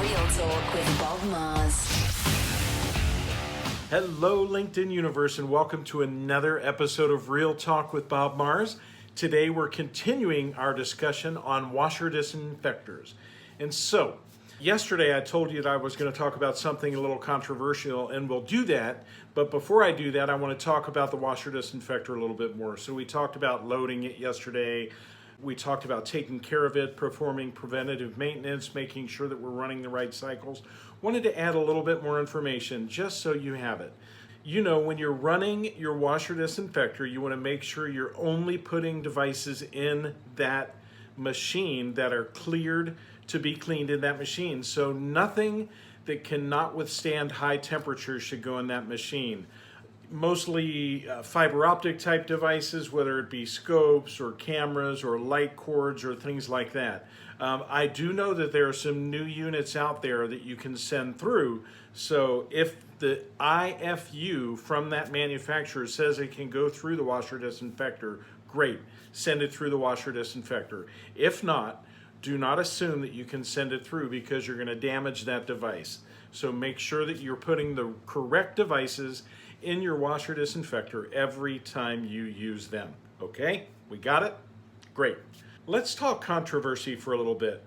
Real Talk with Bob Mars. Hello, LinkedIn Universe, and welcome to another episode of Real Talk with Bob Mars. Today, we're continuing our discussion on washer disinfectors. And so, yesterday I told you that I was going to talk about something a little controversial, and we'll do that. But before I do that, I want to talk about the washer disinfector a little bit more. So we talked about loading it yesterday. We talked about taking care of it, performing preventative maintenance, making sure that we're running the right cycles. Wanted to add a little bit more information just so you have it. You know, when you're running your washer disinfector, you want to make sure you're only putting devices in that machine that are cleared to be cleaned in that machine. So nothing that cannot withstand high temperatures should go in that machine. Mostly fiber optic type devices, whether it be scopes or cameras or light cords or things like that. I do know that there are some new units out there that you can send through. So if the IFU from that manufacturer says it can go through the washer disinfector, great, send it through the washer disinfector. If not, do not assume that you can send it through because you're going to damage that device. So make sure that you're putting the correct devices in your washer disinfector every time you use them. Okay, we got it? Great. Let's talk controversy for a little bit.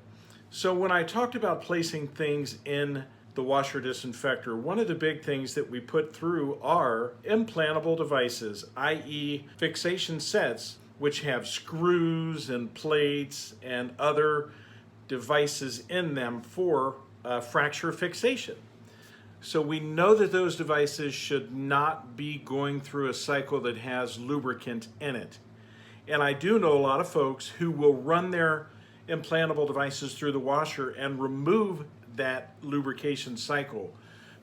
So when I talked about placing things in the washer disinfector, one of the big things that we put through are implantable devices, i.e. fixation sets, which have screws and plates and other devices in them for fracture fixation. So we know that those devices should not be going through a cycle that has lubricant in it. And I do know a lot of folks who will run their implantable devices through the washer and remove that lubrication cycle.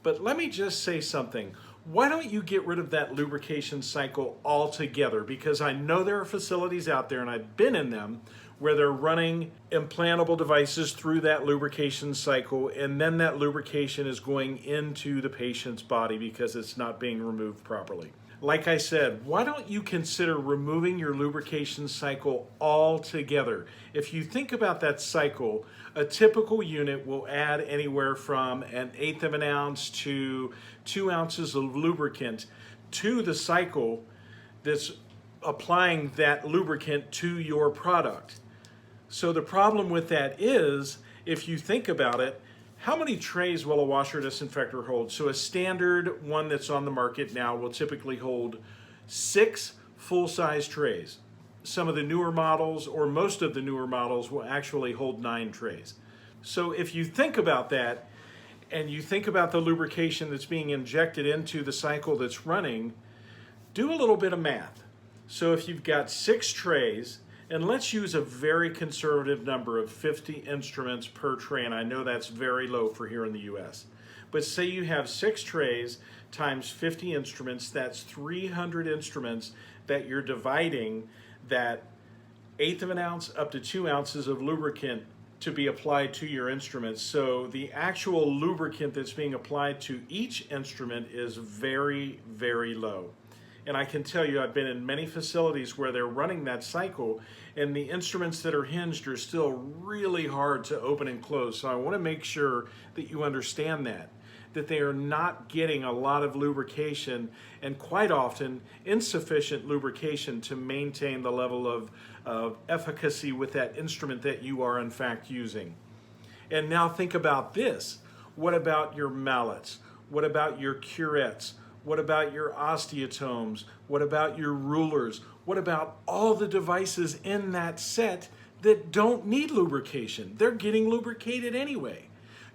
But let me just say something. Why don't you get rid of that lubrication cycle altogether? Because I know there are facilities out there, and I've been in them, where they're running implantable devices through that lubrication cycle, and then that lubrication is going into the patient's body because it's not being removed properly. Like I said, why don't you consider removing your lubrication cycle altogether? If you think about that cycle, a typical unit will add anywhere from 1/8 of an ounce to 2 ounces of lubricant to the cycle that's applying that lubricant to your product. So the problem with that is, if you think about it, how many trays will a washer disinfector hold? So a standard one that's on the market now will typically hold 6 full-size trays. Some of the newer models, or most of the newer models, will actually hold 9 trays. So if you think about that, and you think about the lubrication that's being injected into the cycle that's running, do a little bit of math. So if you've got 6 trays, and let's use a very conservative number of 50 instruments per tray, and I know that's very low for here in the US. But say you have 6 trays times 50 instruments, that's 300 instruments that you're dividing that 1/8 of an ounce up to 2 ounces of lubricant to be applied to your instruments. So the actual lubricant that's being applied to each instrument is very, very low. And I can tell you, I've been in many facilities where they're running that cycle, and the instruments that are hinged are still really hard to open and close. So I want to make sure that you understand that they are not getting a lot of lubrication, and quite often insufficient lubrication to maintain the level of efficacy with that instrument that you are in fact using. And now think about this. What about your mallets? What about your curettes? What about your osteotomes? What about your rulers? What about all the devices in that set that don't need lubrication? They're getting lubricated anyway.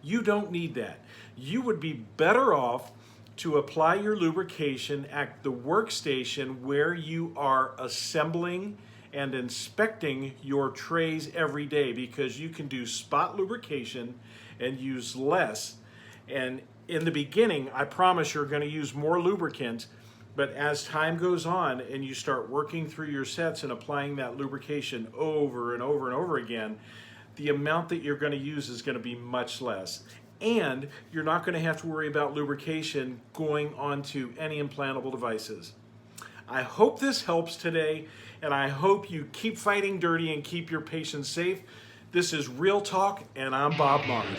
You don't need that. You would be better off to apply your lubrication at the workstation where you are assembling and inspecting your trays every day, because you can do spot lubrication and use less. And in the beginning, I promise you're going to use more lubricant, but as time goes on and you start working through your sets and applying that lubrication over and over and over again, the amount that you're going to use is going to be much less. And you're not going to have to worry about lubrication going onto any implantable devices. I hope this helps today, and I hope you keep fighting dirty and keep your patients safe. This is Real Talk, and I'm Bob Mars.